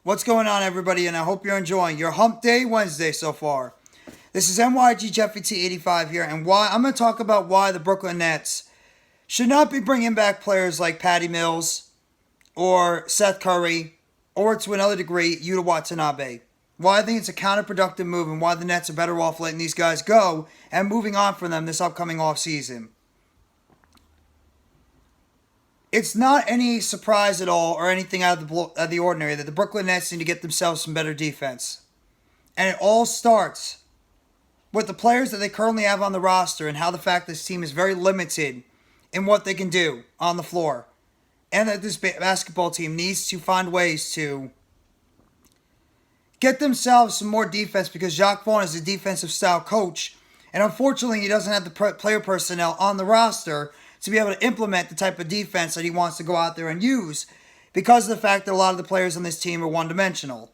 What's going on, everybody? And I hope you're enjoying your Hump Day Wednesday so far. This is NYG Jeffy T85 here, and why I'm going to talk about why the Brooklyn Nets should not be bringing back players like Patty Mills or Seth Curry or, to another degree, Yuta Watanabe. Why I think it's a counterproductive move and why the Nets are better off letting these guys go and moving on from them this upcoming offseason. It's not any surprise at all or anything out of the ordinary that the Brooklyn Nets need to get themselves some better defense. And it all starts with the players that they currently have on the roster and how the fact this team is very limited in what they can do on the floor. And that this basketball team needs to find ways to get themselves some more defense because Jacques Vaughn is a defensive style coach. And unfortunately, he doesn't have the player personnel on the roster to be able to implement the type of defense that he wants to go out there and use because of the fact that a lot of the players on this team are one-dimensional.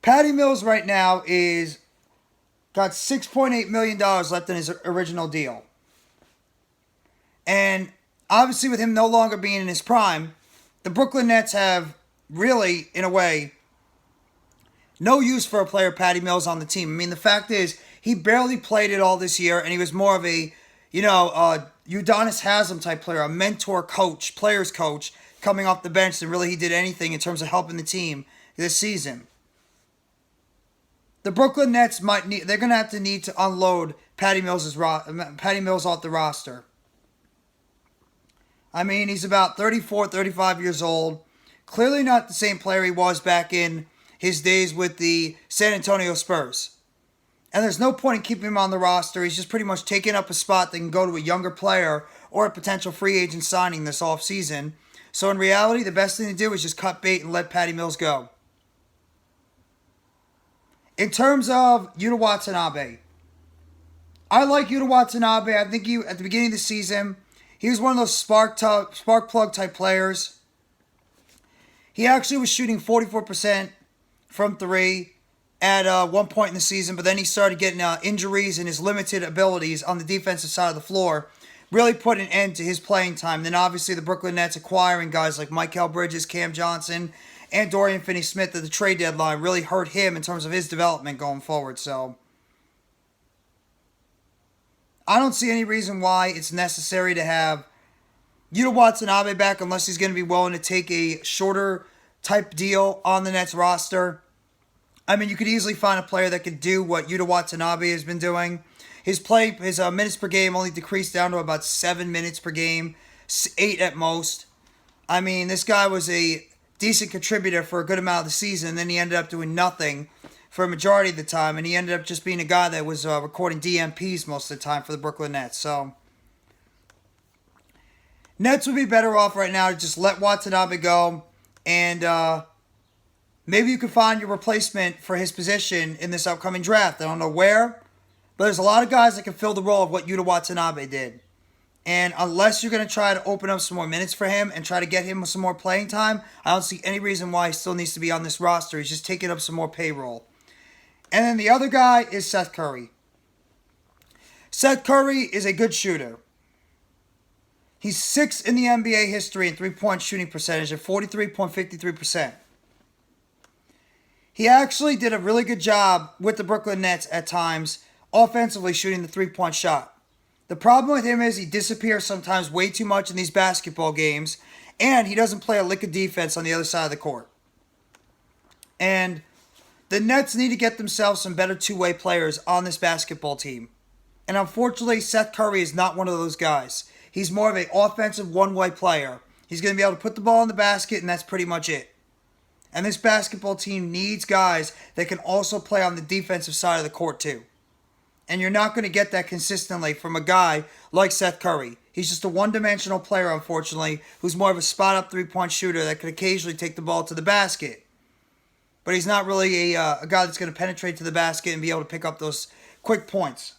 Patty Mills right now is got $6.8 million left in his original deal. And obviously with him no longer being in his prime, the Brooklyn Nets have really, in a way, no use for a player Patty Mills on the team. I mean, the fact is, he barely played it all this year, and he was more of a, Udonis Haslam type player, a mentor coach, players coach, coming off the bench than really he did anything in terms of helping the team this season. The Brooklyn Nets they're going to need to unload Patty Mills off the roster. I mean, he's about 34, 35 years old. Clearly not the same player he was back in his days with the San Antonio Spurs. And there's no point in keeping him on the roster. He's just pretty much taking up a spot that can go to a younger player or a potential free agent signing this offseason. So in reality, the best thing to do is just cut bait and let Patty Mills go. In terms of Yuta Watanabe, I like Yuta Watanabe. I think at the beginning of the season, he was one of those spark plug type players. He actually was shooting 44% from three at one point in the season, but then he started getting injuries and his limited abilities on the defensive side of the floor really put an end to his playing time. Then obviously the Brooklyn Nets acquiring guys like Mikal Bridges, Cam Johnson, and Dorian Finney-Smith at the trade deadline really hurt him in terms of his development going forward. So I don't see any reason why it's necessary to have Yuta Watanabe back unless he's going to be willing to take a shorter type deal on the Nets roster. I mean, you could easily find a player that could do what Yuta Watanabe has been doing. His minutes per game only decreased down to about 7 minutes per game, 8 at most. I mean, this guy was a decent contributor for a good amount of the season, and then he ended up doing nothing for a majority of the time, and he ended up just being a guy that was recording DMPs most of the time for the Brooklyn Nets. So Nets would be better off right now to just let Watanabe go, and maybe you could find your replacement for his position in this upcoming draft. I don't know where, but there's a lot of guys that can fill the role of what Yuta Watanabe did. And unless you're going to try to open up some more minutes for him and try to get him some more playing time, I don't see any reason why he still needs to be on this roster. He's just taking up some more payroll. And then the other guy is Seth Curry. Seth Curry is a good shooter. He's 6th in the NBA history in three-point shooting percentage at 43.53%. He actually did a really good job with the Brooklyn Nets at times, offensively shooting the three-point shot. The problem with him is he disappears sometimes way too much in these basketball games, and he doesn't play a lick of defense on the other side of the court. And the Nets need to get themselves some better two-way players on this basketball team. And unfortunately, Seth Curry is not one of those guys. He's more of an offensive one-way player. He's going to be able to put the ball in the basket, and that's pretty much it. And this basketball team needs guys that can also play on the defensive side of the court too. And you're not going to get that consistently from a guy like Seth Curry. He's just a one-dimensional player, unfortunately, who's more of a spot-up three-point shooter that could occasionally take the ball to the basket. But he's not really a guy that's going to penetrate to the basket and be able to pick up those quick points.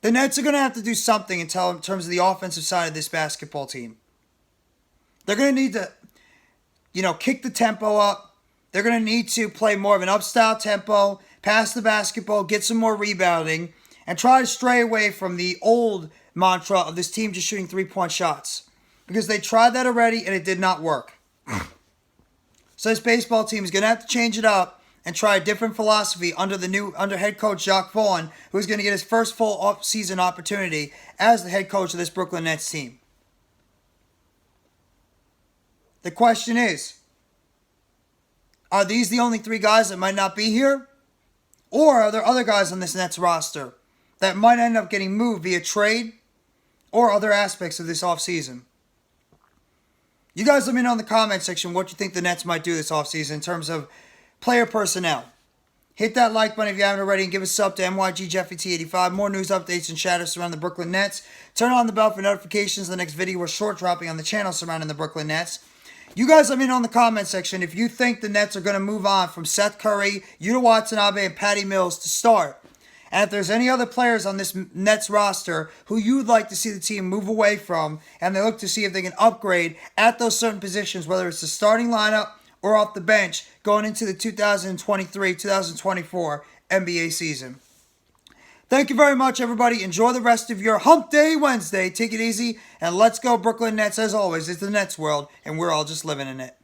The Nets are going to have to do something in terms of the offensive side of this basketball team. They're going to need to, kick the tempo up. They're going to need to play more of an up-style tempo, pass the basketball, get some more rebounding, and try to stray away from the old mantra of this team just shooting three-point shots. because they tried that already and it did not work. So this baseball team is going to have to change it up and try a different philosophy under head coach Jacques Vaughn, who is going to get his first full off-season opportunity as the head coach of this Brooklyn Nets team. The question is, are these the only 3 guys that might not be here? Or are there other guys on this Nets roster that might end up getting moved via trade or other aspects of this offseason? You guys let me know in the comment section what you think the Nets might do this offseason in terms of player personnel. Hit that like button if you haven't already and give a sub to MYGJeffyT85. More news updates and chatter surrounding the Brooklyn Nets. Turn on the bell for notifications of the next video we're short dropping on the channel surrounding the Brooklyn Nets. You guys let me know in the comment section if you think the Nets are going to move on from Seth Curry, Yuta Watanabe, and Patty Mills to start. And if there's any other players on this Nets roster who you would like to see the team move away from, and they look to see if they can upgrade at those certain positions, whether it's the starting lineup or off the bench, going into the 2023-2024 NBA season. Thank you very much, everybody. Enjoy the rest of your Hump Day Wednesday. Take it easy, and let's go Brooklyn Nets. As always, it's the Nets world, and we're all just living in it.